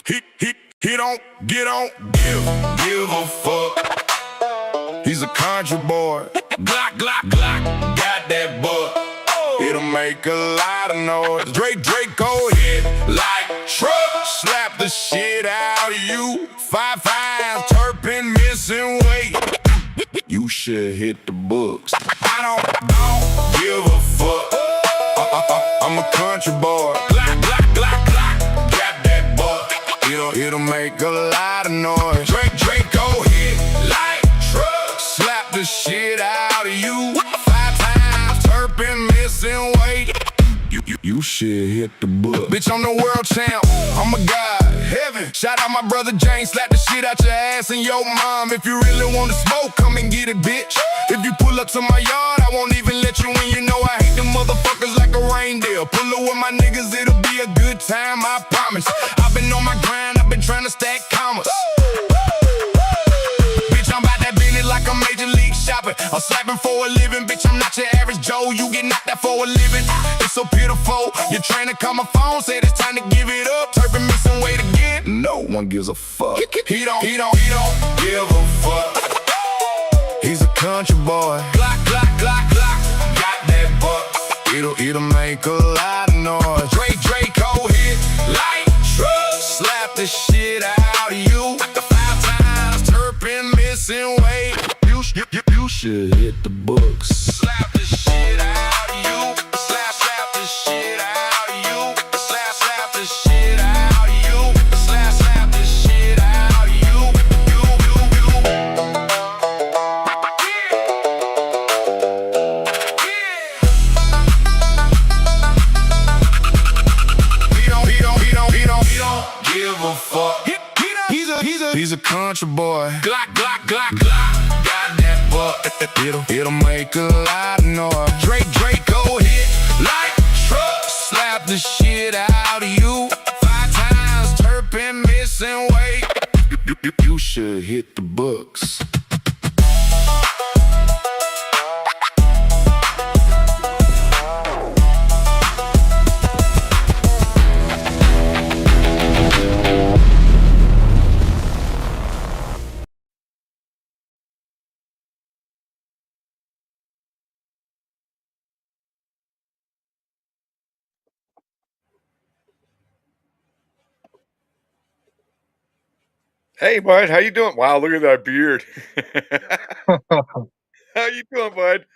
He don't give a fuck. He's a country boy. Glock, got that buck. It'll make a lot of noise. Draco hit like truck. Slap the shit out of you. 5-5, Turpin missing weight. You should hit the books. I don't give a fuck. I'm a country boy. Glock, got that buck. It'll make a lot of noise. Draco hit like truck. Slap the shit out of you. 5 times, Turpin missing weight. You should hit the book. Bitch, I'm the world champ. I'm a god. Heaven. Shout out my brother James. Slap the shit out your ass and your mom. If you really wanna smoke, come and get it, bitch. If you pull up to my yard, I won't even let you in. You know I hate them motherfuckers like a reindeer. Pull up with my niggas, it'll be a good time, I promise. I've been on my grind, I've been trying to stack commas. Bitch, I'm about that business like I'm Major League Shopping. I'm slapping for a living, bitch, I'm not your average Joe. You get knocked out for a living. It's so pitiful. Your trainer call my phone, said it's time to give it up. Turpin missing weight again. No one gives a fuck. He don't give a fuck. He's a country boy. Glock, got that buck. It'll make a lot of noise. Draco hit like truck. Slap the shit out of you. 5 times, Turpin missing weight. You should hit the books. Slap the shit out of you. Slap the shit out of you. Slap the shit out of you. Slap the shit out of you. He don't give a fuck. He's a country boy. Glock, got that buck. It'll make a lot of noise. Draco hit like truck. Slap the shit out of you. 5 times, Turpin missing weight. You should hit the books. Hey, bud, how you doing? Wow, look at that beard. How you doing, bud?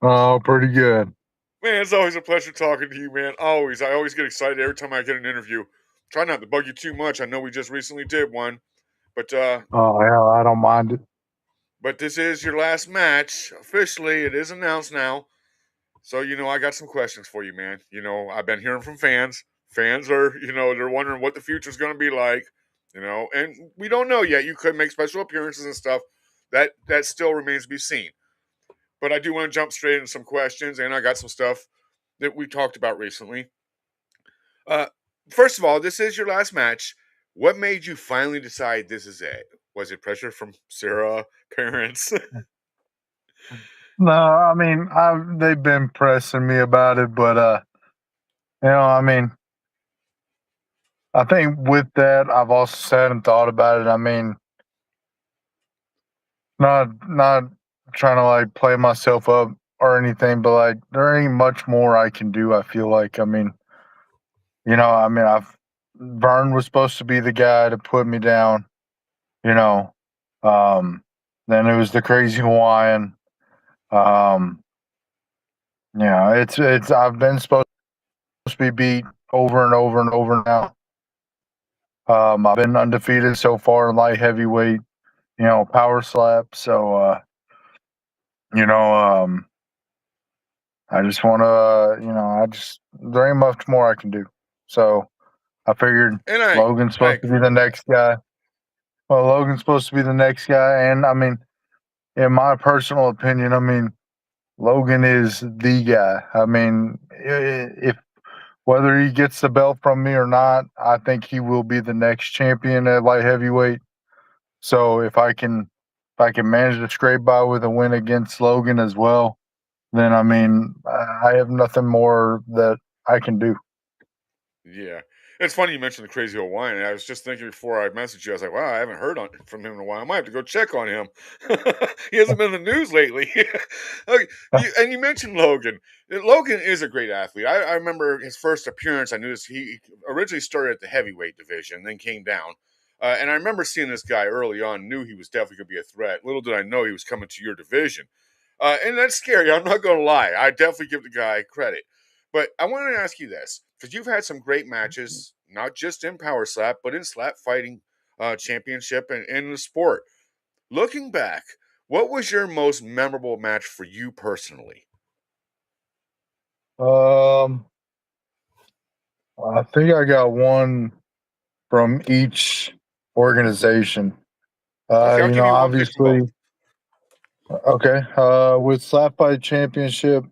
Oh, pretty good. Man, it's always a pleasure talking to you, man. Always. I always get excited every time I get an interview. Try not to bug you too much. I know we just recently did one, but Oh, hell, I don't mind it. this is your last match. Officially, it is announced now. So, I got some questions for you, man. I've been hearing from fans. Fans are, they're wondering what the future's going to be like, and we don't know yet. You could make special appearances and stuff. That still remains to be seen. But I do want to jump straight into some questions, and I got some stuff that we talked about recently. First of all, this is your last match. What made you finally decide this is it? Was it pressure from Sarah, parents? No, I mean, they've been pressing me about it, but I mean, I think with that, I've also sat and thought about it. I mean, not trying to like play myself up or anything, but like there ain't much more I can do. I feel like, I mean, Vern was supposed to be the guy to put me down, you know. Then it was the crazy Hawaiian. It's I've been supposed to be beat over and over and over now. I've been undefeated so far in light heavyweight, power slap. So, I just want to, there ain't much more I can do. So I figured Logan's supposed to be the next guy. Well, Logan's supposed to be the next guy. And I mean, in my personal opinion, I mean, Logan is the guy. I mean, if whether he gets the belt from me or not, I think he will be the next champion at light heavyweight. So if I can manage to scrape by with a win against Logan as well, then I mean, I have nothing more that I can do. Yeah. It's funny you mentioned the Crazy Hawaiian. I was just thinking before I messaged you, I was like, wow, I haven't heard from him in a while. I might have to go check on him. He hasn't been in the news lately. Okay, and you mentioned Logan. Logan is a great athlete. I remember his first appearance. I knew this. He originally started at the heavyweight division, then came down. And I remember seeing this guy early on, knew he was definitely going to be a threat. Little did I know he was coming to your division. And that's scary. I'm not going to lie. I definitely give the guy credit. But I wanted to ask you this, because you've had some great matches, not just in Power Slap, but in Slap Fighting Championship and in the sport. Looking back, what was your most memorable match for you personally? I think I got one from each organization. Okay, I'll give you one pick from Obviously, both. okay. With Slap Fight Championship,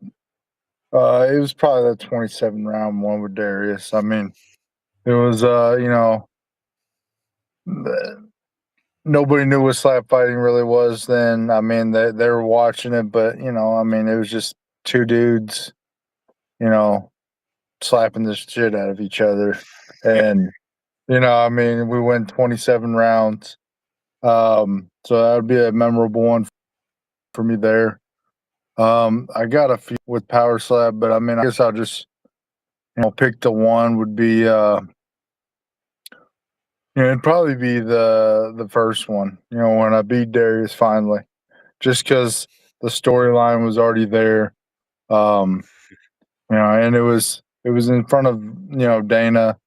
it was probably that 27 round one with Darius. I mean, it was, nobody knew what slap fighting really was then. I mean, they were watching it, but, I mean, it was just two dudes, slapping the shit out of each other. And, I mean, we went 27 rounds. So that would be a memorable one for me there. I got a few with Power Slap, but I mean, I guess I'll just, pick the one would be, it'd probably be the first one, when I beat Darius finally, just because the storyline was already there. And it was in front of, Dana,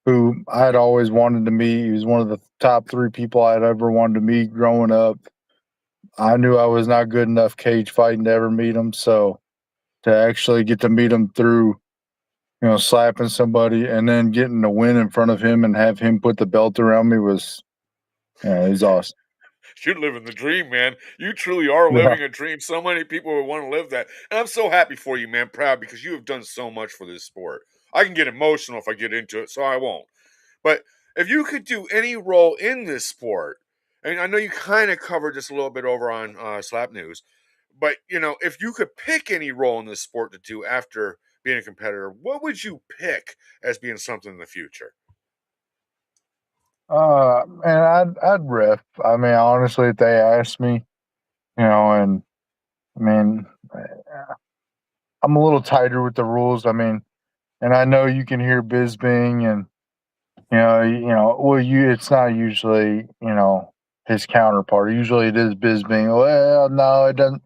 who I had always wanted to meet. He was one of the top 3 people I'd ever wanted to meet growing up. I knew I was not good enough cage fighting to ever meet him, so to actually get to meet him through, slapping somebody and then getting to win in front of him and have him put the belt around me was awesome. You're living the dream, man. You truly are Yeah. living a dream. So many people would want to live that. And I'm so happy for you, man. Proud because you have done so much for this sport. I can get emotional if I get into it, so I won't. But if you could do any role in this sport, and I know you kind of covered this a little bit over on Slap News, but if you could pick any role in this sport to do after being a competitor, what would you pick as being something in the future? And I'd ref. I mean, honestly, if they asked me, and I mean, I'm a little tighter with the rules. I mean, and I know you can hear Bisbing and well, it's not usually his counterpart. Usually it is Bisbing. Well, no, it doesn't.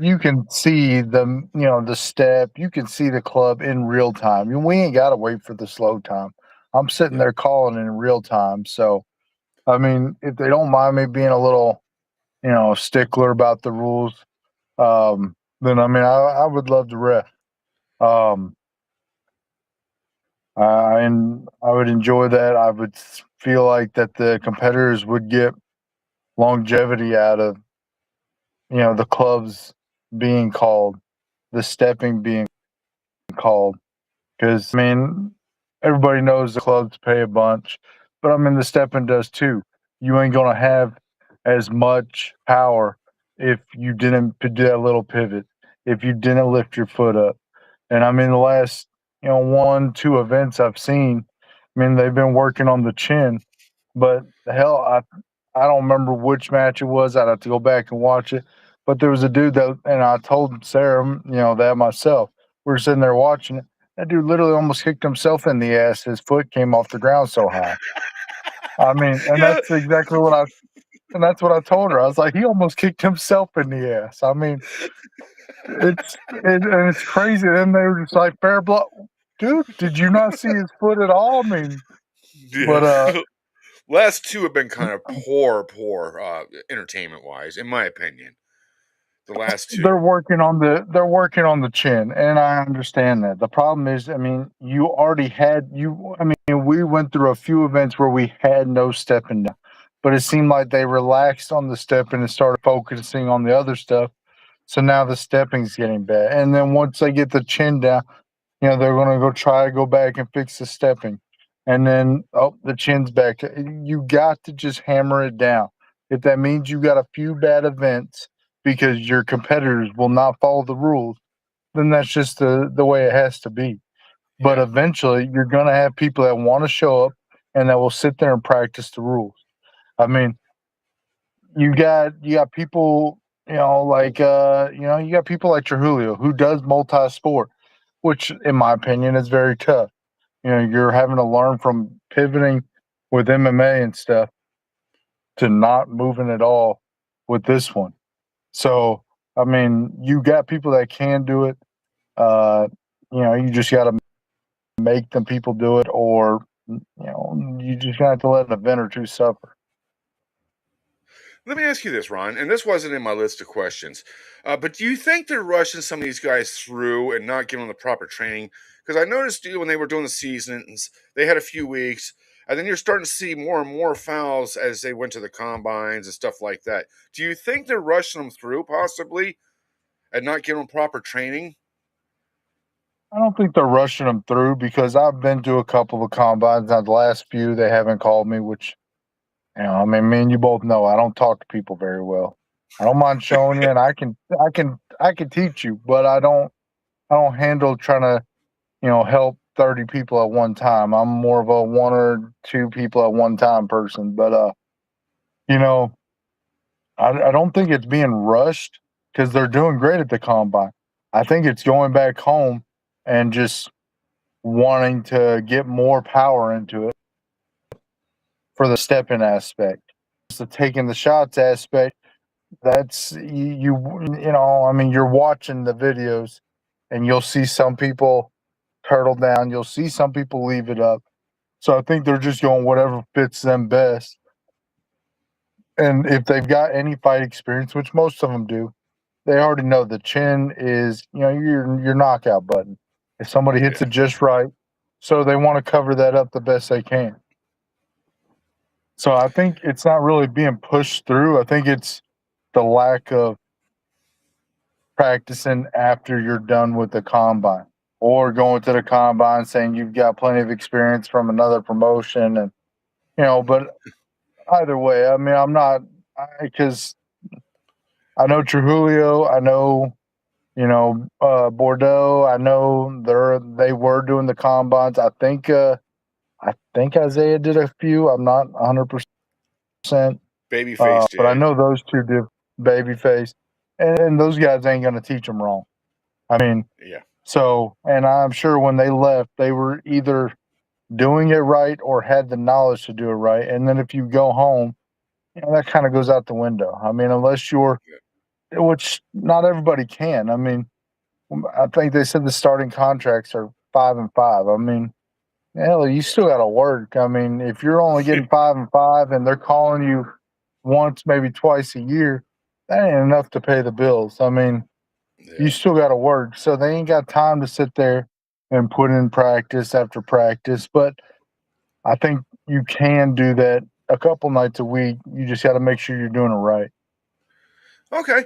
You can see the step. You can see the club in real time. We ain't got to wait for the slow time. I'm sitting there calling in real time. So, I mean, if they don't mind me being a little, stickler about the rules, then I mean, I would love to ref. And I would enjoy that. I would feel like that the competitors would get longevity out of, the clubs being called, the stepping being called. Because, I mean, everybody knows the clubs pay a bunch, but I mean, the stepping does too. You ain't going to have as much power if you didn't do that little pivot, if you didn't lift your foot up. And I mean, the last, 1, 2 events I've seen, I mean, they've been working on the chin, but hell, I don't remember which match it was. I'd have to go back and watch it. But there was a dude that, and I told Sarah, that myself. We were sitting there watching it. That dude literally almost kicked himself in the ass. His foot came off the ground so high. I mean, and Yeah. that's exactly and that's what I told her. I was like, he almost kicked himself in the ass. I mean, it's crazy. And they were just like, fair blow. Dude, did you not see his foot at all? I mean, but last 2 have been kind of poor entertainment wise, in my opinion. The last 2. they're working on the chin, and I understand that. The problem is, I mean, you already had I mean, we went through a few events where we had no stepping down, but it seemed like they relaxed on the stepping and started focusing on the other stuff. So now the stepping's getting bad. And then once they get the chin down, they're going to try to go back and fix the stepping. And then, the chin's back. You got to just hammer it down. If that means you got a few bad events because your competitors will not follow the rules, then that's just the way it has to be. But eventually, you're going to have people that want to show up and that will sit there and practice the rules. I mean, you got people, you got people like Trujillo who does multi-sport, which, in my opinion, is very tough. You're having to learn from pivoting with MMA and stuff to not moving at all with this one. So, I mean, you got people that can do it. You just got to make them people do it, or you just have to let an event or two suffer. Let me ask you this, Ron, and this wasn't in my list of questions, but do you think they're rushing some of these guys through and not giving them the proper training? Because I noticed when they were doing the seasons, they had a few weeks, and then you're starting to see more and more fouls as they went to the combines and stuff like that. Do you think they're rushing them through, possibly, and not giving them proper training? I don't think they're rushing them through, because I've been to a couple of combines. Now, the last few, they haven't called me, which, I mean, me and you both know I don't talk to people very well. I don't mind showing you, and I can teach you, but I don't handle trying to, help 30 people at one time. I'm more of a one or two people at one time person. But I don't think it's being rushed, because they're doing great at the combine. I think it's going back home and just wanting to get more power into it for the stepping aspect. The taking the shots aspect, that's I mean, you're watching the videos and you'll see some people turtle down, you'll see some people leave it up. So I think they're just going whatever fits them best. And if they've got any fight experience, which most of them do, they already know the chin is, your knockout button. If somebody hits it just right, so they want to cover that up the best they can. So I think it's not really being pushed through. I think it's the lack of practicing after you're done with the combine, or going to the combine saying you've got plenty of experience from another promotion. And, but either way, I mean, I'm not, because I know Trujillo, I know, Bordeaux, I know they were doing the combines. I think Isaiah did a few. I'm not 100%. Babyface did. But I know those two did, Babyface. And those guys ain't going to teach them wrong. I mean, yeah. So, and I'm sure when they left, they were either doing it right or had the knowledge to do it right. And then if you go home, that kind of goes out the window. I mean, unless you're, which not everybody can. I mean, I think they said the starting contracts are 5 and 5. I mean, hell, you still got to work. I mean, if you're only getting 5 and 5 and they're calling you once, maybe twice a year, that ain't enough to pay the bills. I mean, you still got to work. So they ain't got time to sit there and put in practice after practice. But I think you can do that a couple nights a week. You just got to make sure you're doing it right. Okay.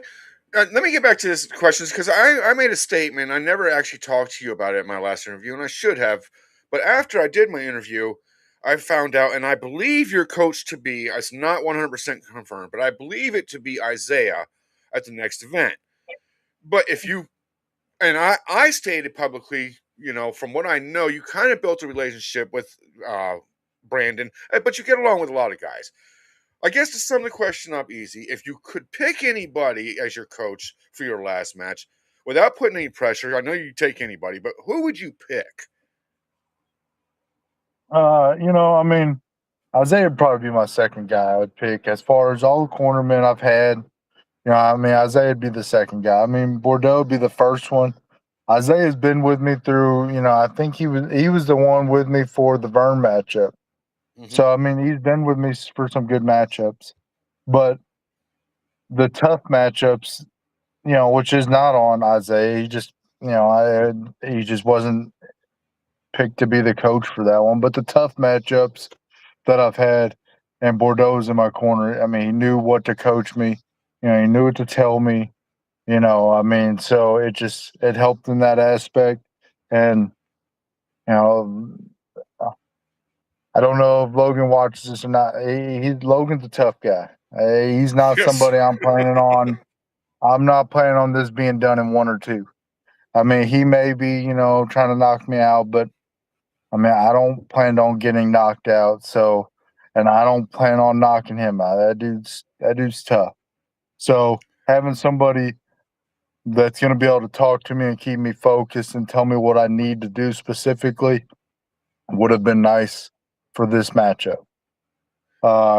Let me get back to this questions, because I made a statement. I never actually talked to you about it in my last interview, and I should have. But after I did my interview, I found out, and I believe your coach to be, it's not 100% confirmed, but I believe it to be Isaiah at the next event. But if you, and I stated publicly, from what I know, you kind of built a relationship with Brandon, but you get along with a lot of guys. I guess to sum the question up easy, if you could pick anybody as your coach for your last match, without putting any pressure, I know you take anybody, but who would you pick? I mean, Isaiah would probably be my second guy I would pick. As far as all the cornermen I've had, I mean, Isaiah would be the second guy. I mean, Bordeaux would be the first one. Isaiah's been with me through, I think he was the one with me for the Vern matchup. Mm-hmm. So, I mean, he's been with me for some good matchups. But the tough matchups, which is not on Isaiah, he just, he just wasn't picked to be the coach for that one. But the tough matchups that I've had, and Bordeaux's in my corner, I mean, he knew what to coach me. He knew what to tell me. I mean, so it helped in that aspect. And, I don't know if Logan watches this or not. Logan's a tough guy. He's not somebody I'm planning on. I'm not planning on this being done in 1 or 2. I mean, he may be, trying to knock me out, but I mean, I don't plan on getting knocked out, so and I don't plan on knocking him out. That dude's tough. So having somebody that's going to be able to talk to me and keep me focused and tell me what I need to do specifically would have been nice for this matchup.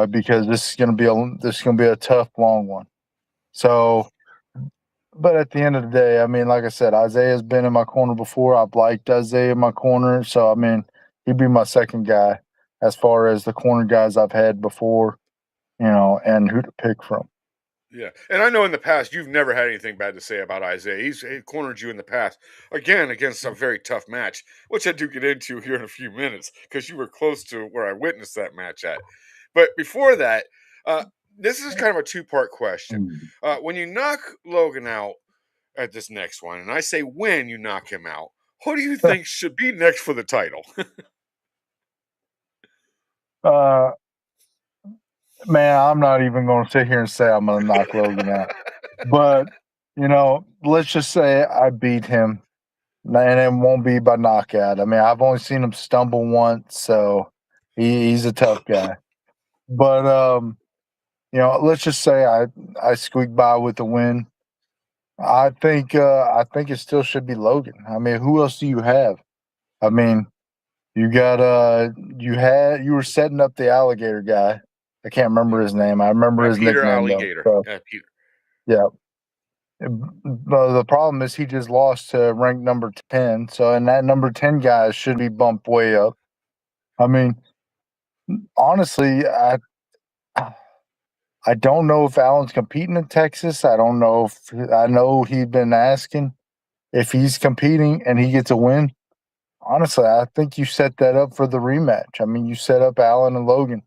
Because this is going to be a tough, long one. So, but at the end of the day, I mean, like I said, Isaiah's been in my corner before. I've liked Isaiah in my corner, so I mean, he'd be my second guy as far as the corner guys I've had before, and who to pick from. Yeah, and I know in the past you've never had anything bad to say about Isaiah. He cornered you in the past, again against a very tough match, which I do get into here in a few minutes because you were close to where I witnessed that match at. But before that, this is kind of a two-part question. When you knock Logan out at this next one, and I say when you knock him out, who do you think should be next for the title? Man, I'm not even going to sit here and say I'm going to knock Logan out. But, let's just say I beat him, and it won't be by knockout. I mean, I've only seen him stumble once, so he's a tough guy. But, let's just say I squeak by with the win. I think it still should be Logan. I mean, who else do you have? I mean, you got you were setting up the alligator guy. I can't remember his name. I remember his Peter nickname Alligator. though. Yeah, Peter. Yeah. The problem is he just lost to ranked number 10. So, and that number 10 guy should be bumped way up. I mean, honestly, I don't know if Allen's competing in Texas. I don't know if I know he's been asking if he's competing and he gets a win. Honestly, I think you set that up for the rematch. I mean, you set up Allen and Logan.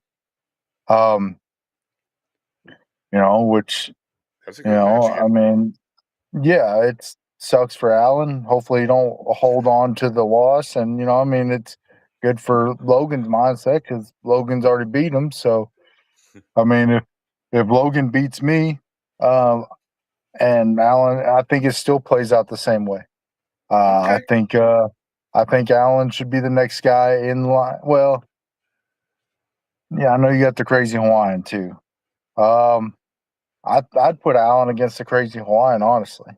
Which That's a good match, yeah. I mean, yeah, it sucks for Allen. Hopefully, you don't hold on to the loss, and I mean, it's good for Logan's mindset because Logan's already beat him. So, I mean, if Logan beats me, and Allen, I think it still plays out the same way. Okay. I think Allen should be the next guy in line. Well, yeah, I know you got the Crazy Hawaiian too. I'd put Allen against the Crazy Hawaiian, honestly.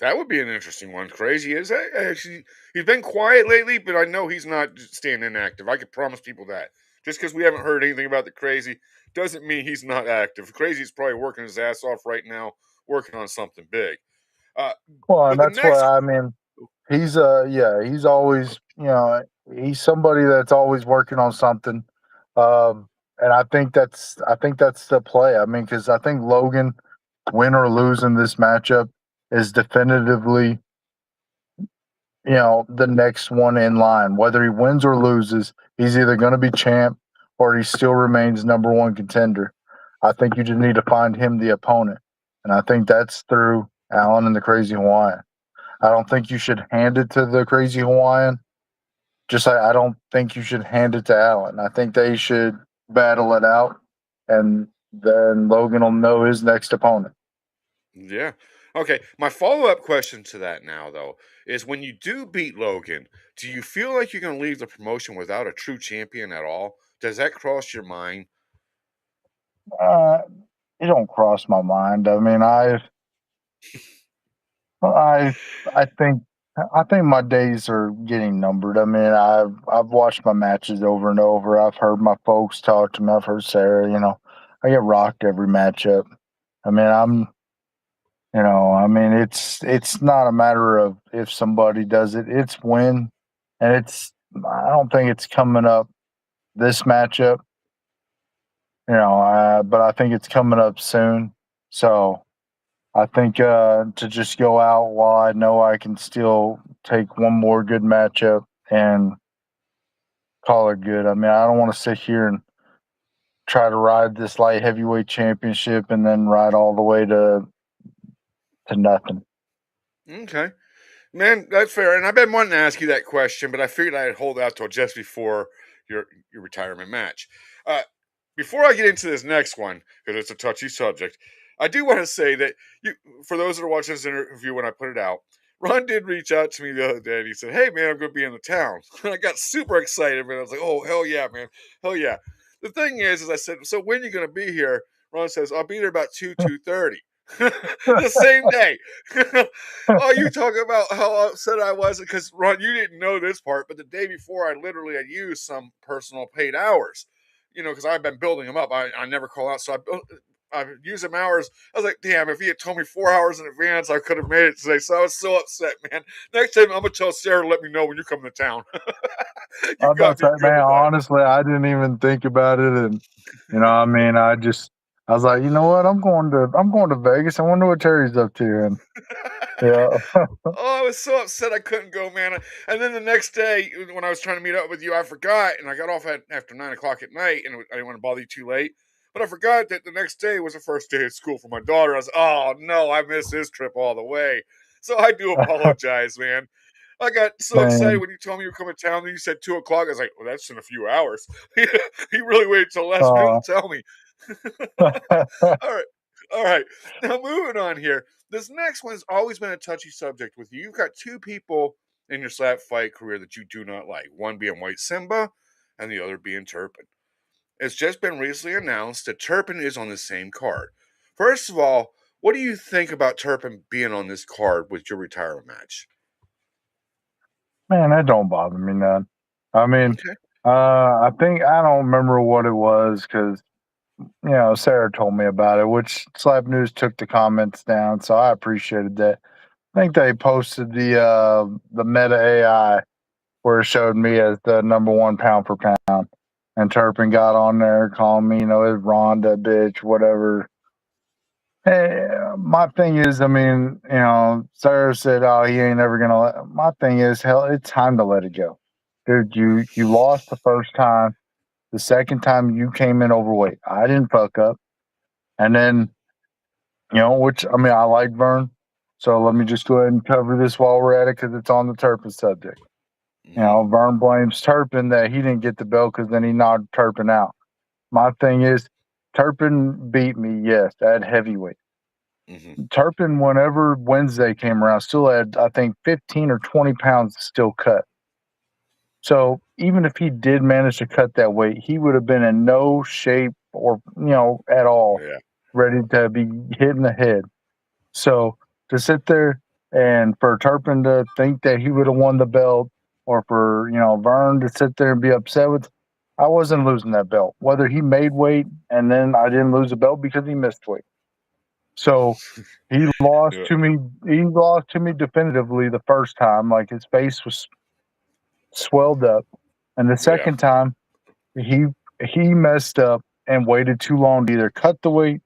That would be an interesting one. Crazy is actually he's been quiet lately, but I know he's not staying inactive. I can promise people that. Just because we haven't heard anything about the Crazy doesn't mean he's not active. Crazy's probably working his ass off right now, working on something big. Well, and that's what I mean. He's he's always he's somebody that's always working on something, and I think that's the play. I mean, because I think Logan, win or lose in this matchup, is definitively the next one in line. Whether he wins or loses, he's either going to be champ or he still remains number one contender. I think you just need to find him the opponent, and I think that's through Allen and the Crazy Hawaiian. I don't think you should hand it to the Crazy Hawaiian. Just like I don't think you should hand it to Allen. I think they should battle it out, and then Logan will know his next opponent. Yeah. Okay. My follow-up question to that now, though, is when you do beat Logan, do you feel like you're going to leave the promotion without a true champion at all? Does that cross your mind? It don't cross my mind. I mean, I think my days are getting numbered. I mean, I've watched my matches over and over. I've heard my folks talk to me. I've heard Sarah. I get rocked every matchup. I mean, it's not a matter of if somebody does it. It's when, and I don't think it's coming up this matchup. But I think it's coming up soon. So I think to just go out while I know I can still take one more good matchup and call it good. I mean, I don't want to sit here and try to ride this light heavyweight championship and then ride all the way to nothing. Okay. Man, that's fair. And I've been wanting to ask you that question, but I figured I'd hold out till just before your retirement match. Before I get into this next one, because it's a touchy subject, I do want to say that for those that are watching this interview when I put it out, Ron did reach out to me the other day, and he said, "Hey, man, I'm going to be in the town." And I got super excited, man. I was like, "Oh, hell yeah, man. Hell yeah." The thing is I said, "So when are you going to be here?" Ron says, "I'll be there about 2:30." The same day. Oh, you talk about how upset I was because Ron, you didn't know this part, but the day before, I literally had used some personal paid hours, because I've been building them up. I never call out, so I used them hours. I was like, damn, if he had told me 4 hours in advance, I could have made it today. So I was so upset, man. Next time, I'm gonna tell Sarah to let me know when you come to town. I was about to say, man, honestly, I didn't even think about it, and I mean, I was like, you know what, I'm going to Vegas. I wonder what Terry's up to, and yeah. Oh, I was so upset I couldn't go, man. And then the next day, when I was trying to meet up with you, I forgot, and I got off after 9 o'clock at night, and I didn't want to bother you too late. But I forgot that the next day was the first day of school for my daughter. I was, oh no, I missed this trip all the way. So I do apologize, man. I got so excited when you told me you were coming to town, and you said 2 o'clock. I was like, well, that's in a few hours. He really waited till last minute to tell me. All right. Now moving on here. This next one's always been a touchy subject with you. You've got two people in your slap fight career that you do not like. One being White Simba, and the other being Turpin. It's just been recently announced that Turpin is on the same card. First of all, what do you think about Turpin being on this card with your retirement match? Man, that don't bother me none. I mean, okay. I think I don't remember what it was because Sarah told me about it, which Slap News took the comments down, so I appreciated that. I think they posted the Meta AI where it showed me as the #1 pound for pound, and Turpin got on there calling me, it's Rhonda, bitch, whatever. Hey, my thing is, I mean, Sarah said, "Oh, he ain't ever gonna let." My thing is, hell, it's time to let it go, dude. You lost the first time. The second time you came in overweight. I didn't fuck up, and then, which I mean, I like Vern, so let me just go ahead and cover this while we're at it because it's on the Turpin subject. Vern blames Turpin that he didn't get the belt because then he knocked Turpin out. My thing is, Turpin beat me, yes, at heavyweight. Mm-hmm. Turpin, whenever Wednesday came around, still had, I think, 15 or 20 pounds still cut. So even if he did manage to cut that weight, he would have been in no shape or, at all ready to be hitting the head. So to sit there and for Turpin to think that he would have won the belt, or for, Vern to sit there and be upset with, I wasn't losing that belt. Whether he made weight and then I didn't lose the belt because he missed weight. So he lost to me. He lost to me definitively the first time. Like his face was swelled up, and the second time he messed up and waited too long to either cut the weight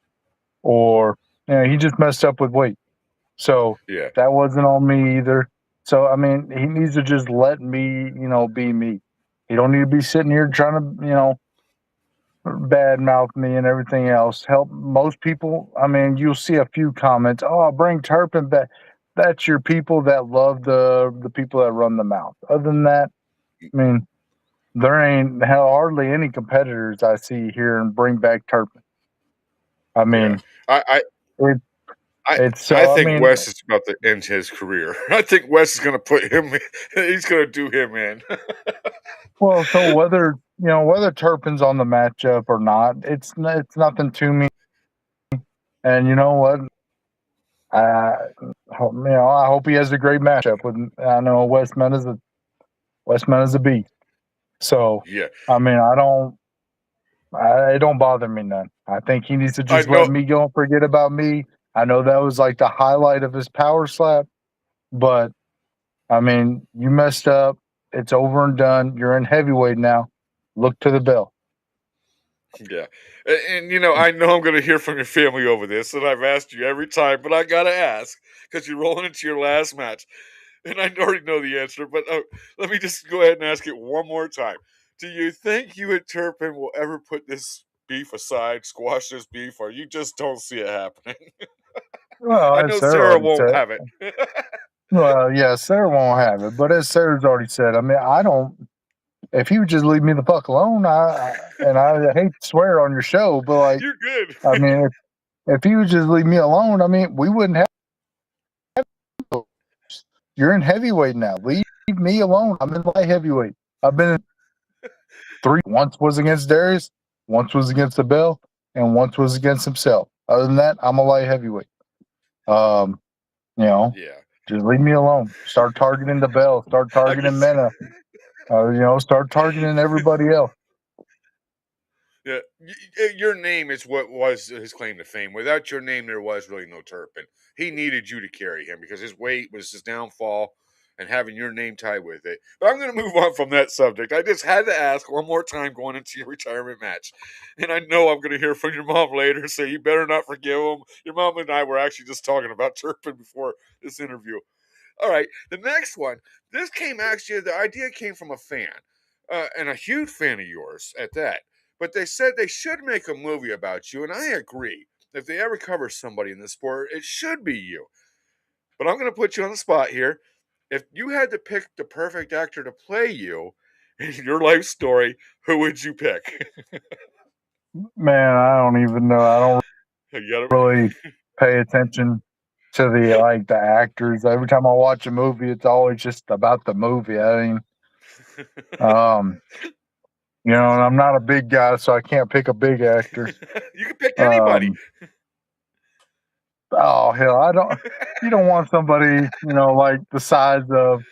or he just messed up with weight. So that wasn't on me either. So I mean, he needs to just let me, be me. He don't need to be sitting here trying to, bad mouth me and everything else. Help most people. I mean, you'll see a few comments. Oh, bring Turpin back. That's your people that love the people that run the mouth. Other than that, I mean, there ain't hardly any competitors I see here and bring back Turpin. I mean, I think Wes is about to end his career. I think Wes is going to put him. He's going to do him in. Well, so whether Turpin's on the matchup or not, it's nothing to me. And you know what? I hope he has a great matchup with. I know Westman is a beast. So I mean, it don't bother me none. I think he needs to just let me go and forget about me. I know that was like the highlight of his power slap, but I mean, you messed up. It's over and done. You're in heavyweight now. Look to the belt. Yeah. And I know I'm going to hear from your family over this, and I've asked you every time, but I got to ask because you're rolling into your last match. And I already know the answer, but let me just go ahead and ask it one more time. Do you think you and Turpin will ever put this beef aside, squash this beef, or you just don't see it happening? Well, I know Sarah won't have it. Well, yeah, Sarah won't have it. But as Sarah's already said, I mean, if he would just leave me the fuck alone, I hate to swear on your show, but like, you're good. I mean, if he would just leave me alone, I mean, we wouldn't have. you're in heavyweight now. Leave me alone. I'm in light heavyweight. I've been in 3. Once was against Darius, once was against the bell, and once was against himself. Other than that, I'm a light heavyweight. Yeah. Just leave me alone. Start targeting the bell. Start targeting Mena. Start targeting everybody else. Yeah, your name is what was his claim to fame. Without your name, there was really no Turpin. He needed you to carry him because his weight was his downfall, and having your name tied with it. But I'm going to move on from that subject. I just had to ask one more time going into your retirement match, and I know I'm going to hear from your mom later, so you better not forgive him. Your mom and I were actually just talking about Turpin before this interview. All right, the next one. This came actually. The idea came from a fan, and a huge fan of yours at that. But they said they should make a movie about you, and I agree. If they ever cover somebody in the sport, it should be you. But I'm going to put you on the spot here. If you had to pick the perfect actor to play you in your life story, who would you pick? Man, I don't even know. I don't really pay attention to the actors. Every time I watch a movie, it's always just about the movie. I mean, and I'm not a big guy, so I can't pick a big actor. You can pick anybody. Oh hell, you don't want somebody, like the size of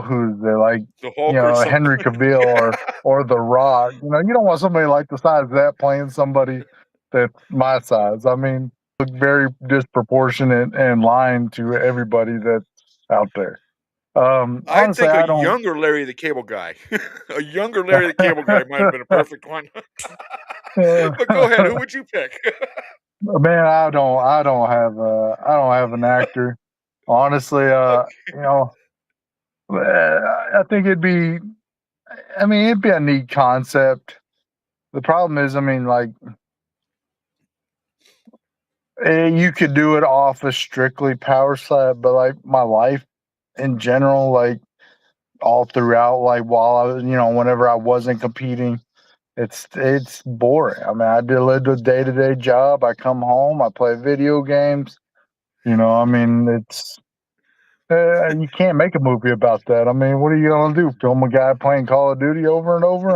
who's there, like the Hulk Henry Cavill or The Rock. You don't want somebody like the size of that playing somebody that's my size. I mean, look very disproportionate and lying to everybody that's out there. I think a younger Larry the Cable Guy. A younger Larry the Cable Guy might have been a perfect one. But go ahead, who would you pick? Man, I don't have an actor. Honestly, I think it'd be a neat concept. The problem is, you could do it off of strictly Power Slap, but like my life in general, like all throughout, like while I was, whenever I wasn't competing, it's boring. I did a day-to-day job. I come home, I play video games. It's you can't make a movie about that. What are you gonna do? Film a guy playing Call of Duty over and over?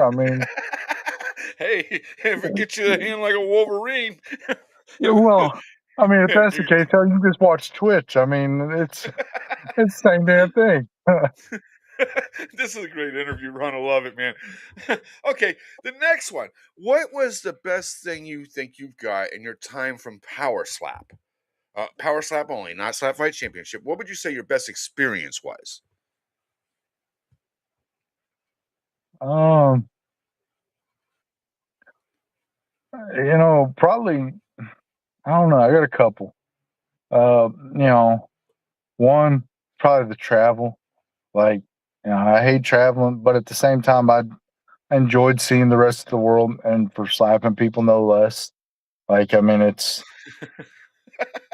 Hey, if it gets you a hand like a Wolverine. Well, if that's the case, you can just watch Twitch. It's the same damn thing. This is a great interview, Ron. I love it, man. Okay, the next one. What was the best thing you think you've got in your time from Power Slap? Power Slap only, not Slap Fight Championship. What would you say your best experience was? Probably, I don't know. I got a couple. One, probably the travel. Like, I hate traveling, but at the same time, I enjoyed seeing the rest of the world, and for slapping people, no less. It's.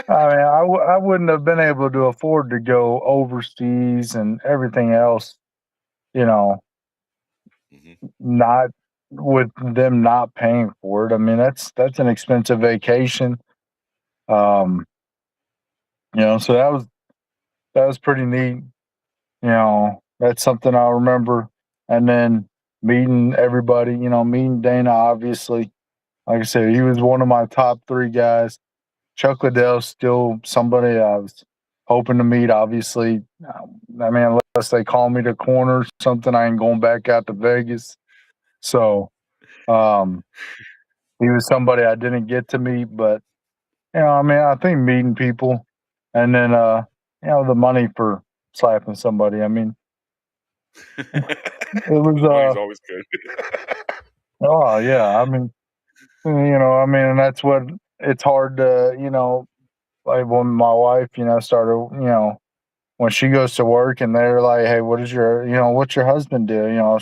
I wouldn't have been able to afford to go overseas and everything else. Not with them not paying for it. That's an expensive vacation. So that was pretty neat. That's something I'll remember. And then meeting everybody, meeting Dana, obviously. Like I said, he was one of my top 3 guys. Chuck Liddell's still somebody I was hoping to meet, obviously. Unless they call me to corner or something, I ain't going back out to Vegas. So, he was somebody I didn't get to meet, but, I think meeting people and then, the money for slapping somebody. It was money's always good. Oh yeah, and that's what it's hard to, like when my wife, started, when she goes to work and they're like, hey, what's your husband do?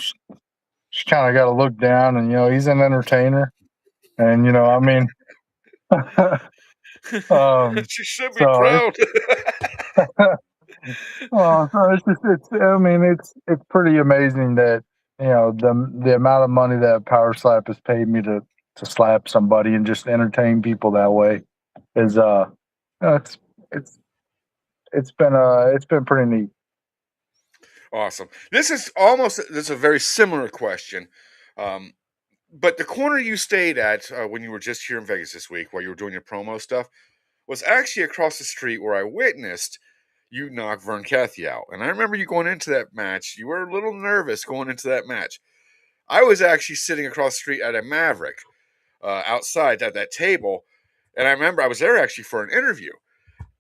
She kind of got to look down and, he's an entertainer. And, she should be proud. Well, it's pretty amazing that, the amount of money that Power Slap has paid me to slap somebody and just entertain people that way is, it's it's been pretty neat. Awesome. This is a very similar question. But the corner you stayed at when you were just here in Vegas this week while you were doing your promo stuff was actually across the street where I witnessed you knock Vern Cathy out. And I remember you going into that match. You were a little nervous going into that match. I was actually sitting across the street at a Maverick outside at that table. And I remember I was there actually for an interview.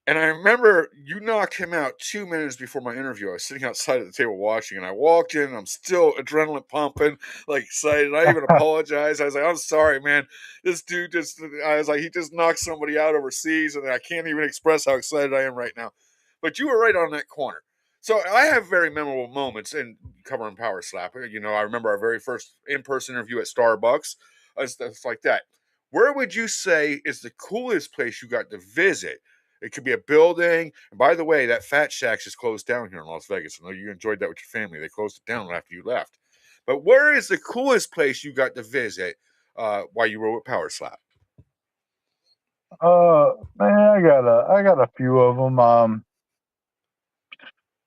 And I remember you knocked him out 2 minutes before my interview. I was sitting outside at the table watching, and I walked in, and I'm still adrenaline pumping, like excited. I even apologized. I was like, I'm sorry, man. This dude he just knocked somebody out overseas, and I can't even express how excited I am right now. But you were right on that corner. So I have very memorable moments in covering Power Slap. You know, I remember our very first in-person interview at Starbucks, stuff like that. Where would you say is the coolest place you got to visit? It could be a building. And by the way, that Fat Shack's just closed down here in Las Vegas. I know you enjoyed that with your family. They closed it down after you left. But where is the coolest place you got to visit while you were with Power Slap? Man, I got a few of them.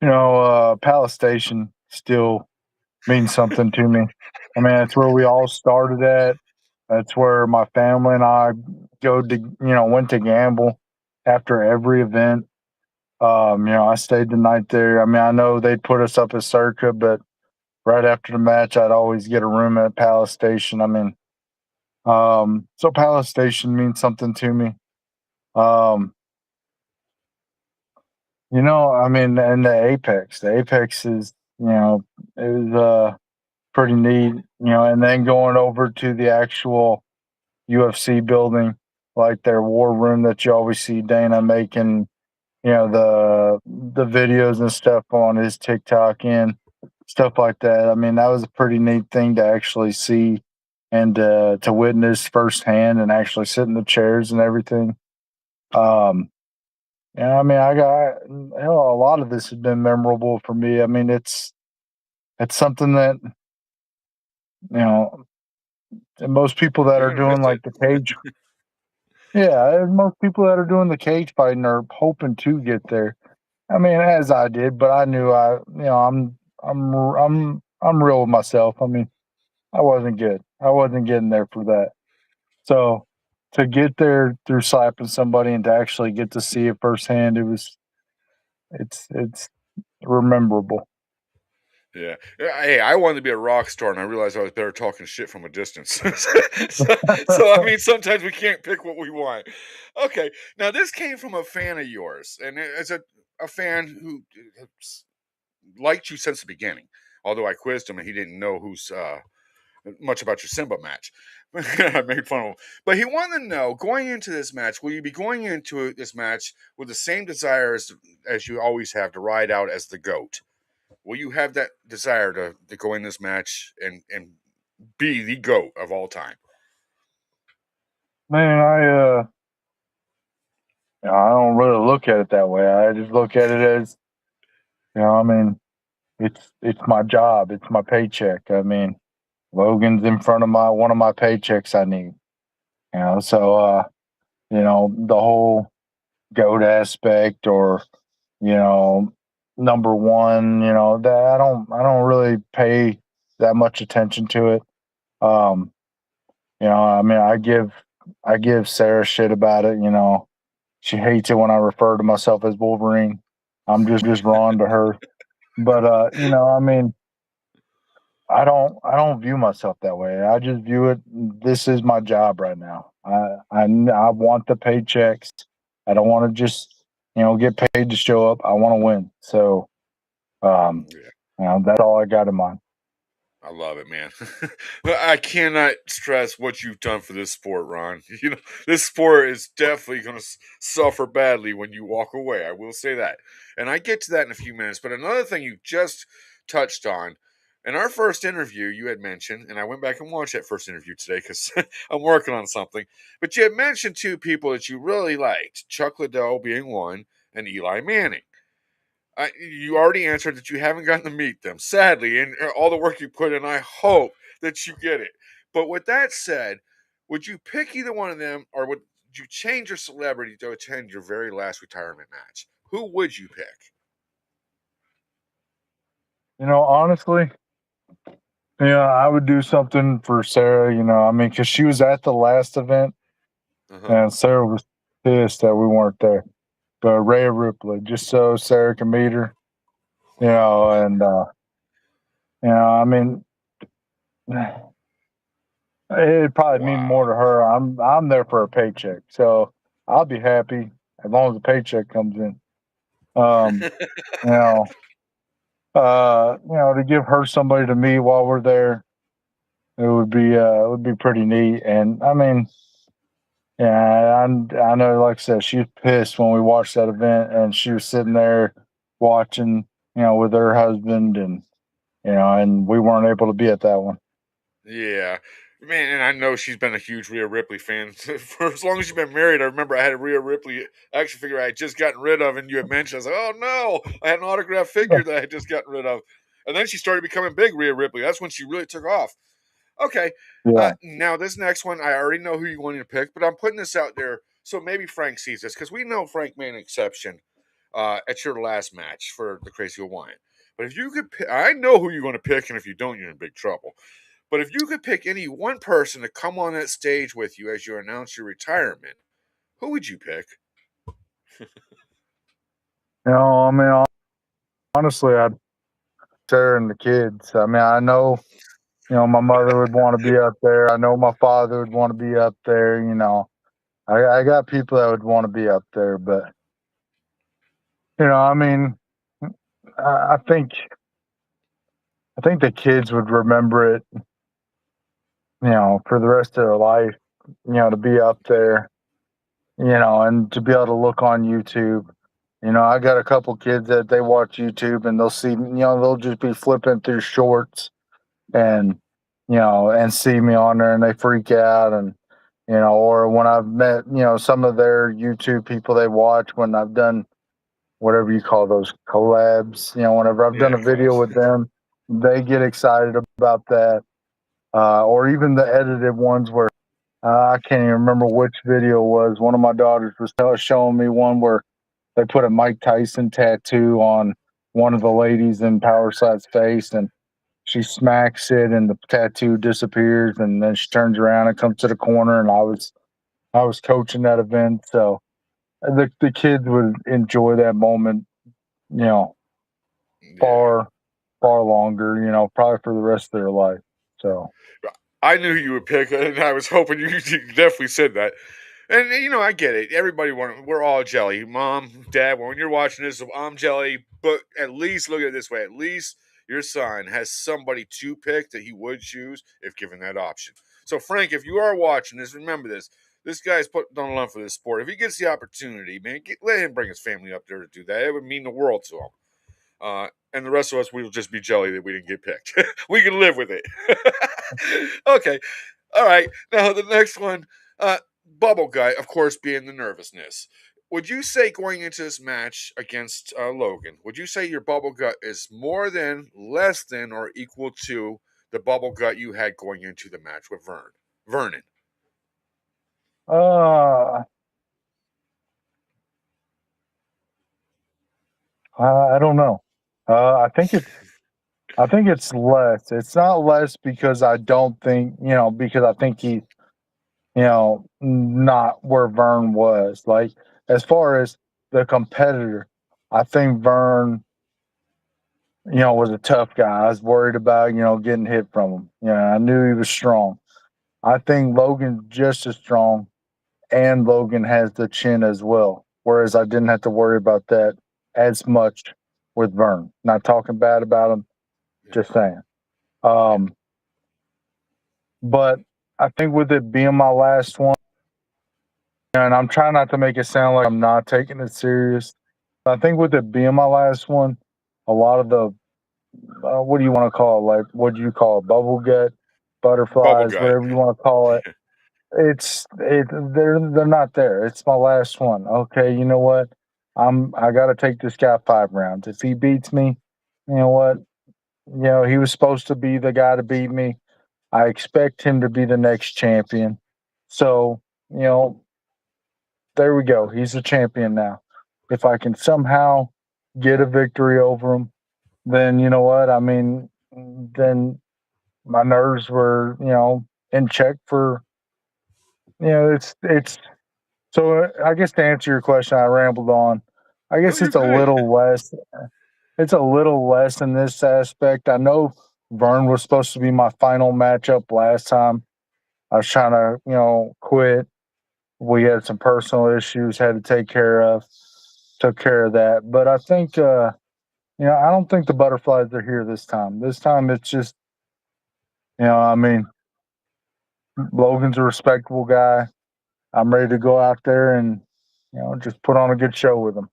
Palace Station still means something to me. I mean, that's where we all started at. That's where my family and I went to gamble after every event. I stayed the night there. I mean, I know they'd put us up at Circa, but right after the match, I'd always get a room at Palace Station. I mean, so Palace Station means something to me. I mean, and the Apex is, it was pretty neat, and then going over to the actual UFC building, like their war room that you always see Dana making, the videos and stuff on his TikTok and stuff like that. I mean, that was a pretty neat thing to actually see and to witness firsthand and actually sit in the chairs and everything. I mean, a lot of this has been memorable for me. I mean, it's something that most people that are doing like the cage. Yeah, most people that are doing the cage fighting are hoping to get there. I mean, as I did, but I knew I'm real with myself. I mean, I wasn't good. I wasn't getting there for that. So to get there through slapping somebody and to actually get to see it firsthand, it's rememberable. Yeah. Hey, I wanted to be a rock star, and I realized I was better talking shit from a distance. so, I mean, sometimes we can't pick what we want. Okay. Now, this came from a fan of yours, and it's a fan who liked you since the beginning. Although I quizzed him, and he didn't know much about your Simba match. I made fun of him. But he wanted to know, going into this match, will you be going into this match with the same desires as you always have to ride out as the GOAT? Will you have that desire to go in this match and be the GOAT of all time? Man, I don't really look at it that way. I just look at it as, I mean, it's my job. It's my paycheck. I mean, Logan's in front of one of my paychecks I need. So the whole GOAT aspect or, number one, that I don't really pay that much attention to it. I mean, I give Sarah shit about it, She hates it when I refer to myself as Wolverine. I'm just Ron to her. But I mean, I don't view myself that way. I just view it. This is my job right now. I want the paychecks. I don't want to just get paid to show up. I want to win. So, that's all I got in mind. I love it, man. I cannot stress what you've done for this sport, Ron. This sport is definitely going to suffer badly when you walk away. I will say that. And I get to that in a few minutes. But another thing you just touched on, in our first interview, you had mentioned, and I went back and watched that first interview today because I'm working on something. But you had mentioned two people that you really liked, Chuck Liddell being one, and Eli Manning. You already answered that you haven't gotten to meet them, sadly, and all the work you put in, I hope that you get it. But with that said, would you pick either one of them, or would you change your celebrity to attend your very last retirement match? who would you pick? Honestly, I would do something for Sarah. Because she was at the last event, and Sarah was pissed that we weren't there. But Rhea Ripley, just so Sarah can meet her, and I mean, it'd probably mean more to her. I'm there for a paycheck, so I'll be happy as long as the paycheck comes in. To give her somebody to meet while we're there, it would be pretty neat. And I mean, yeah, I know, like I said, she was pissed when we watched that event, and she was sitting there watching, with her husband, and and we weren't able to be at that one. Yeah. Man, and I know she's been a huge Rhea Ripley fan for as long as she's been married. I remember I had a Rhea Ripley action figure I had just gotten rid of, and you had mentioned, I was like, oh no, I had an autographed figure that I had just gotten rid of. And then she started becoming big, Rhea Ripley. That's when she really took off. Okay. Yeah. Now, this next one, I already know who you wanted to pick, but I'm putting this out there so maybe Frank sees this, because we know Frank made an exception at your last match for the Crazy Hawaiian. But if you could pick, I know who you're going to pick, and if you don't, you're in big trouble. But if you could pick any one person to come on that stage with you as you announce your retirement, who would you pick? I mean, honestly, I'd Sarah and the kids. I mean, I know, my mother would want to be up there. I know my father would want to be up there. I got people that would want to be up there, but I mean, I think the kids would remember it, for the rest of their life, to be up there, and to be able to look on YouTube. I got a couple kids that they watch YouTube, and they'll see, they'll just be flipping through shorts and, and see me on there, and they freak out. And, or when I've met, some of their YouTube people they watch when I've done whatever you call those collabs, whenever I've done a video with them, they get excited about that. Or even the edited ones where I can't even remember which video it was. One of my daughters was showing me one where they put a Mike Tyson tattoo on one of the ladies in Powerside's face, and she smacks it, and the tattoo disappears, and then she turns around and comes to the corner. And I was coaching that event, so the kids would enjoy that moment, far longer, probably for the rest of their life. So I knew you would pick, and I was hoping you definitely said that. And I get it. Everybody we're all jelly. Mom, Dad, when you're watching this, I'm jelly. But at least look at it this way. At least your son has somebody to pick that he would choose if given that option. So Frank, if you are watching this, remember this. This guy's put on a lump for this sport. If he gets the opportunity, man, let him bring his family up there to do that. It would mean the world to him. And the rest of us, we'll just be jelly that we didn't get picked. We can live with it. Okay. All right. Now, the next one, Bubble Gut, of course, being the nervousness. Would you say going into this match against Logan, would you say your Bubble Gut is more than, less than, or equal to the Bubble Gut you had going into the match with Vernon? I don't know. I think it's less. It's not less because I don't think, because I think he, not where Vern was. Like, as far as the competitor, I think Vern, was a tough guy. I was worried about, getting hit from him. I knew he was strong. I think Logan's just as strong, and Logan has the chin as well. Whereas I didn't have to worry about that as much with Vern. Not talking bad about him, just saying. But I think with it being my last one, and I'm trying not to make it sound like I'm not taking it serious, but I think with it being my last one, a lot of the what do you want to call it? Like, what do you call it? Bubble gut, butterflies, whatever you want to call it. They're not there. It's my last one. Okay, you know what? I got to take this guy 5 rounds. If he beats me, you know what? He was supposed to be the guy to beat me. I expect him to be the next champion. So, there we go. He's a champion now. if I can somehow get a victory over him, then you know what? I mean, then my nerves were, in check for, it's so I guess to answer your question, I rambled on. I No, guess you're good. it's a little less in this aspect. I know Vern was supposed to be my final matchup last time. I was trying to, quit. We had some personal issues had to take care of. Took care of that. But I think I don't think the butterflies are here this time. This time it's just, I mean, Logan's a respectable guy. I'm ready to go out there and, just put on a good show with him.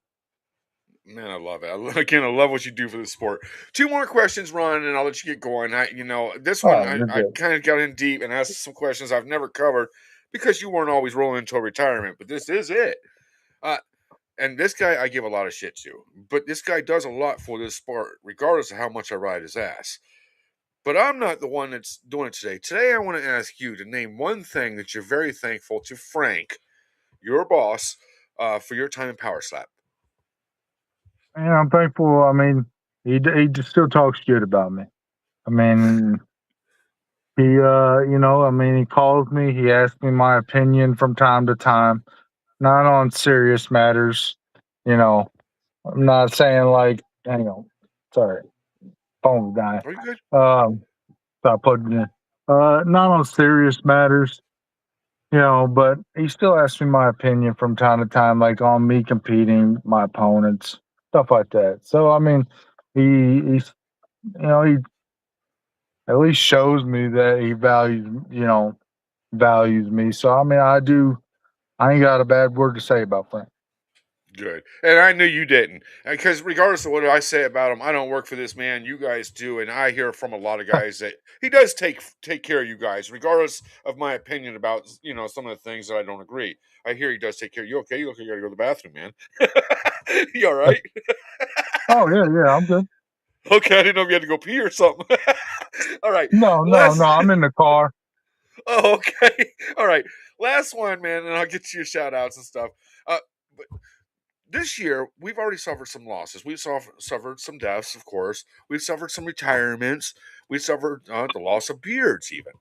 Man, I love it. Again, I love what you do for the sport. Two more questions, Ron, and I'll let you get going. This one, Oh, you're I good. kind of got in deep and asked some questions I've never covered because you weren't always rolling into retirement, but this is it. Uh, and this guy, I give a lot of shit to, but this guy does a lot for this sport, regardless of how much I ride his ass. But I'm not the one that's doing it today. Today, I want to ask you to name one thing that you're very thankful to Frank, your boss, for your time in Power Slap. And I'm thankful. I mean, he just still talks good about me. I mean, he calls me. He asks me my opinion from time to time, not on serious matters. I'm not saying like, hang on, sorry, phone's dying. Are you good? So I plugged it in. Not on serious matters, but he still asks me my opinion from time to time, like on me competing, my opponents, stuff like that. So I mean, he's he at least shows me that he values me. So I mean, I ain't got a bad word to say about Frank. Good. And I knew you didn't. Because regardless of what I say about him, I don't work for this man. You guys do. And I hear from a lot of guys that he does take care of you guys, regardless of my opinion about, some of the things that I don't agree. I hear he does take care of you. Okay, you look like you gotta go to the bathroom, man. You all right? Oh yeah, I'm good. Okay, I didn't know if you had to go pee or something. All right. No, I'm in the car. Oh, okay. All right. Last one, man, and I'll get to your shout outs and stuff. But this year, we've already suffered some losses. We've suffered some deaths, of course. We've suffered some retirements. We've suffered the loss of beards, even.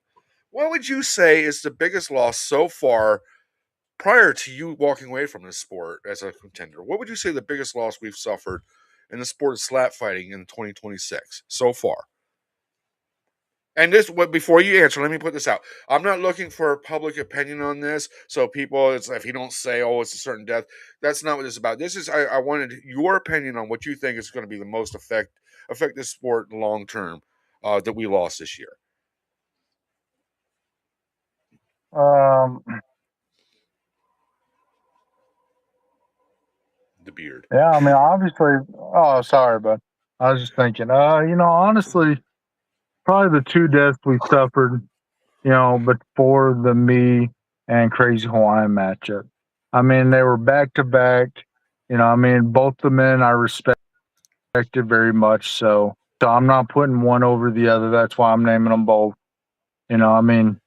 What would you say is the biggest loss so far prior to you walking away from this sport as a contender? What would you say the biggest loss we've suffered in the sport of slap fighting in 2026 so far? And before you answer, let me put this out. I'm not looking for public opinion on this. So people, if you don't say, "Oh, it's a certain death," that's not what this is about. This is I wanted your opinion on what you think is going to be the most affect this sport long term that we lost this year. Um, The beard. yeah, I mean, obviously. Oh, sorry, but I was just thinking. Honestly, probably the two deaths we suffered. Before the me and Crazy Hawaiian matchup. I mean, they were back to back. I mean, both the men I respected very much. So I'm not putting one over the other. That's why I'm naming them both. I mean.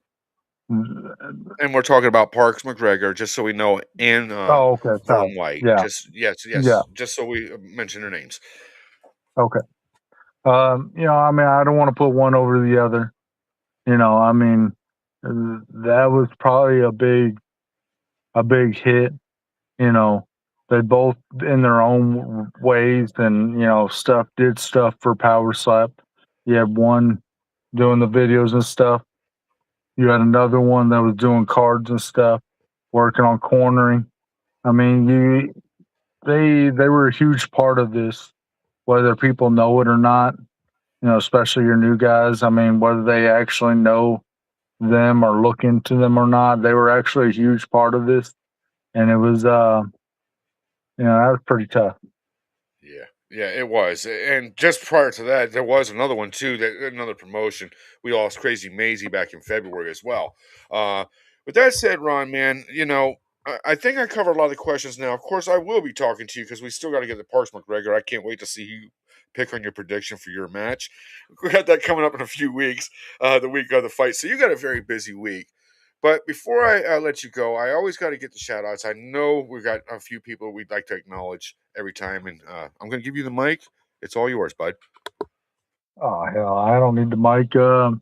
And we're talking about Parks McGregor, just so we know, and Oh, okay. Sorry. Vern White. Yeah. Yes. Yeah. Just so we mention their names. Okay. I mean, I don't want to put one over the other. I mean, that was probably a big hit. They both in their own ways and, did stuff for Power Slap. You had one doing the videos and stuff. You had another one that was doing cards and stuff, working on cornering. I mean, they were a huge part of this, whether people know it or not, especially your new guys. I mean, whether they actually know them or look into them or not, they were actually a huge part of this. And it was that was pretty tough. Yeah, it was. And just prior to that, there was another one too. Another promotion. We lost Crazy Maisie back in February as well. With that said, Ron, man, I think I covered a lot of the questions now. Of course, I will be talking to you because we still got to get the Parks McGregor. I can't wait to see you pick on your prediction for your match. We got that coming up in a few weeks, the week of the fight. So you got a very busy week. But before I let you go, I always got to get the shout outs. I know we've got a few people we'd like to acknowledge every time, and I'm going to give you the mic. It's all yours, bud. Oh hell, I don't need the mic. Golden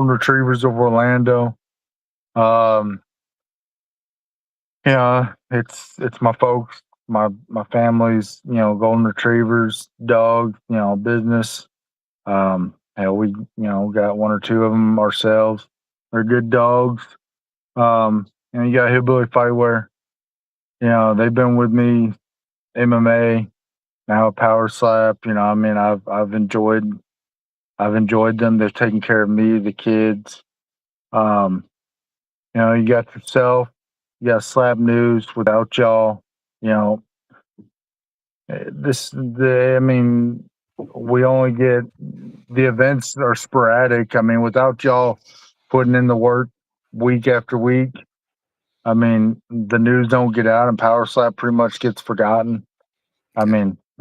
Retrievers of Orlando. It's my folks, my family's, Golden Retrievers, dogs, business. Hell, we got one or two of them ourselves. They're good dogs. You got Hillbilly Fightwear. They've been with me, MMA, now Power Slap. I've enjoyed them. They've taken care of me, the kids. You got yourself. You got Slap News. Without y'all, we only get the events are sporadic. Without y'all putting in the work week after week, the news don't get out and Power Slap pretty much gets forgotten.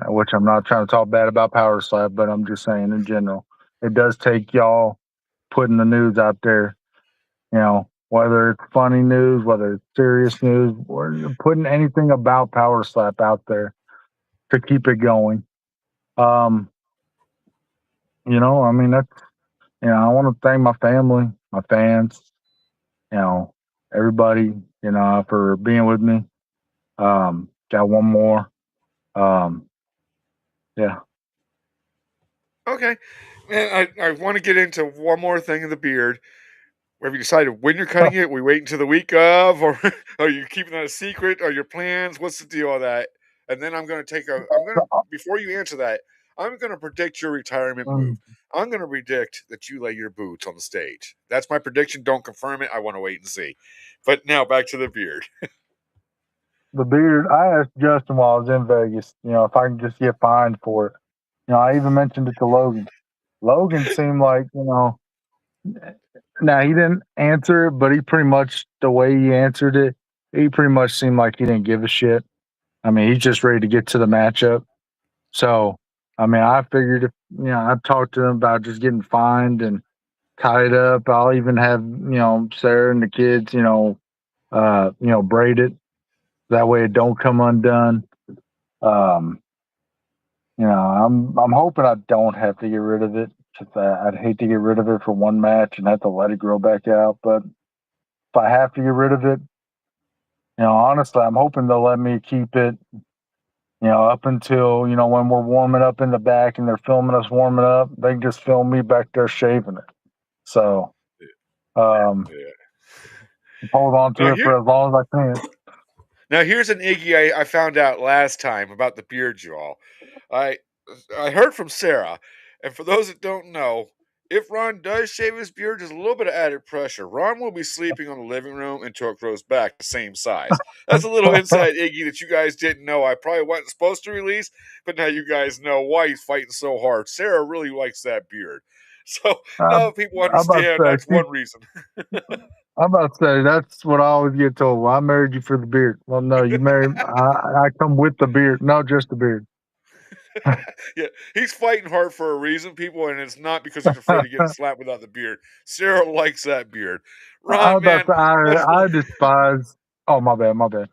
Which I'm not trying to talk bad about Power Slap, but I'm just saying in general, it does take y'all putting the news out there, whether it's funny news, whether it's serious news, or putting anything about Power Slap out there to keep it going. I want to thank my family, my fans, everybody, for being with me. Got one more. Yeah. Okay. And I want to get into one more thing in the beard. Have you decided when you're cutting it? We wait until the week of, or are you keeping that a secret? Are your plans? What's the deal with that? And then before you answer that, I'm gonna predict your retirement move. I'm gonna predict that you lay your boots on the stage. That's my prediction. Don't confirm it. I want to wait and see. But now back to the beard. The beard, I asked Justin while I was in Vegas, if I can just get fined for it. I even mentioned it to Logan. Logan seemed like, now he didn't answer it, but he pretty much, the way he answered it, he pretty much seemed like he didn't give a shit. He's just ready to get to the matchup. So, I figured if, I've talked to him about just getting fined and tied up. I'll even have, Sarah and the kids, braid it. That way it don't come undone. I'm hoping I don't have to get rid of it. I'd hate to get rid of it for one match and have to let it grow back out. But if I have to get rid of it, honestly, I'm hoping they'll let me keep it, up until, when we're warming up in the back and they're filming us warming up, they can just film me back there shaving it. So, hold on to it for as long as I can. Now, here's an Iggy I found out last time about the beard, y'all. I heard from Sarah, and for those that don't know, if Ron does shave his beard, there's a little bit of added pressure. Ron will be sleeping on the living room until it grows back the same size. That's a little inside Iggy that you guys didn't know. I probably wasn't supposed to release, but now you guys know why he's fighting so hard. Sarah really likes that beard. So now people understand that's one reason. I'm about to say, that's what I always get told. Well, I married you for the beard. Well, no, you married I come with the beard. No, just the beard. Yeah, he's fighting hard for a reason, people, and it's not because he's afraid of getting slapped without the beard. Sarah likes that beard. Ron, man, I despise. Oh, my bad.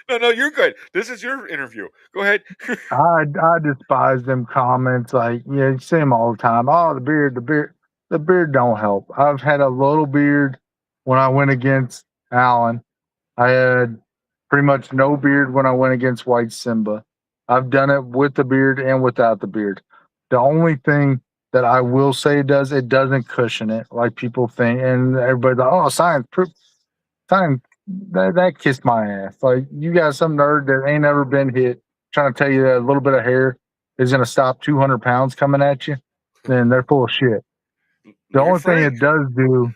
No, you're good. This is your interview. Go ahead. I despise them comments like, you see them all the time. Oh, the beard don't help. I've had a little beard when I went against Allen. I had pretty much no beard when I went against White Simba. I've done it with the beard and without the beard. The only thing that I will say it doesn't cushion it like people think. And everybody's like, oh, science, that kissed my ass. Like, you got some nerd that ain't ever been hit trying to tell you that a little bit of hair is going to stop 200 pounds coming at you, then they're full of shit. The only thing it does do,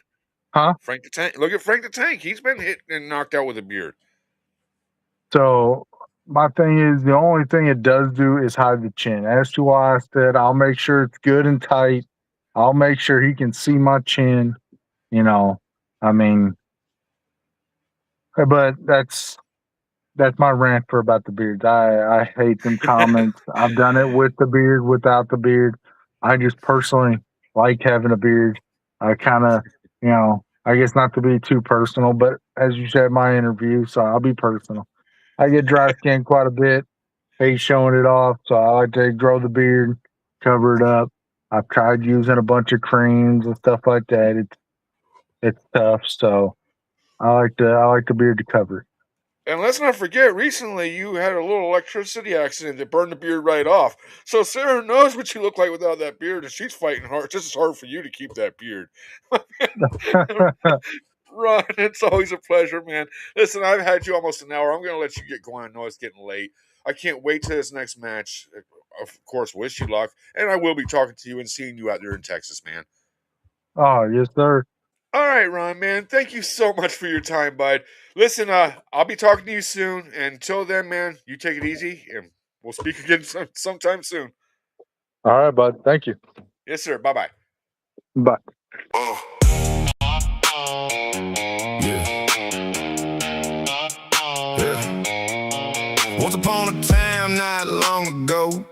Frank the Tank. Look at Frank the Tank. He's been hit and knocked out with a beard. So my thing is, the only thing it does do is hide the chin. As to why I said I'll make sure it's good and tight. I'll make sure he can see my chin. But that's my rant for about the beard. I hate them comments. I've done it with the beard, without the beard. I just personally like having a beard. I kind of, I guess not to be too personal, but as you said, my interview, so I'll be personal. I get dry skin quite a bit. Hate showing it off, so I like to grow the beard, cover it up. I've tried using a bunch of creams and stuff like that. It's tough, so I like the beard to cover it. And let's not forget, recently you had a little electricity accident that burned the beard right off. So Sarah knows what you look like without that beard, and she's fighting hard, just as hard for you to keep that beard. Ron, it's always a pleasure, man. Listen, I've had you almost an hour. I'm going to let you get going. I know it's getting late. I can't wait to this next match. Of course, wish you luck. And I will be talking to you and seeing you out there in Texas, man. Oh, yes, sir. All right, Ron, man. Thank you so much for your time, bud. Listen, I'll be talking to you soon. And until then, man, you take it easy, and we'll speak again sometime soon. All right, bud. Thank you. Yes, sir. Bye-bye. Bye. Once upon a time, not long ago,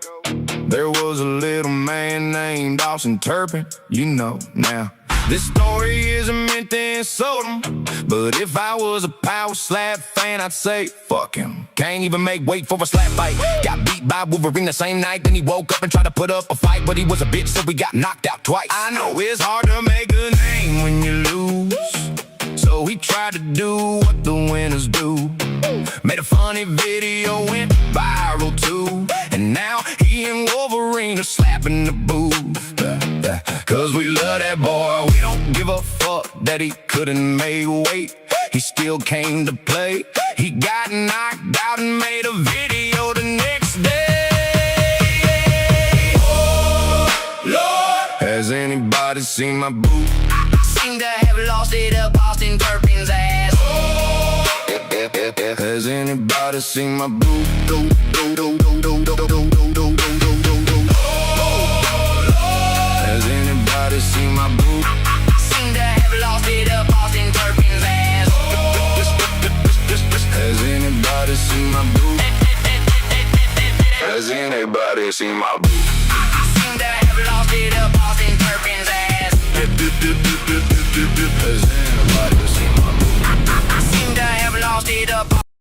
there was a little man named Austin Turpin. You know now. This story isn't meant to insult him, but if I was a power slap fan, I'd say, fuck him. Can't even make weight for a slap fight. Got beat by Wolverine the same night, then he woke up and tried to put up a fight, but he was a bitch, so we got knocked out twice. I know it's hard to make a name when you lose, so he tried to do what the winners do. Made a funny video, went viral too, and now he and Wolverine are slapping the booth. Cause we love that boy, we don't give a fuck that he couldn't make weight. He still came to play. He got knocked out and made a video the next day. Oh, Lord, has anybody seen my boot? Seem to have lost it up Austin Turpin's ass. Oh, has anybody seen my boot? See my boot. Seem to have lost it up Austin Turpin's ass. Has anybody seen my boot? Has anybody seen my boot? Seem to have lost it up Austin Turpin's ass. Has anybody seen my boot? Seem to have lost it up.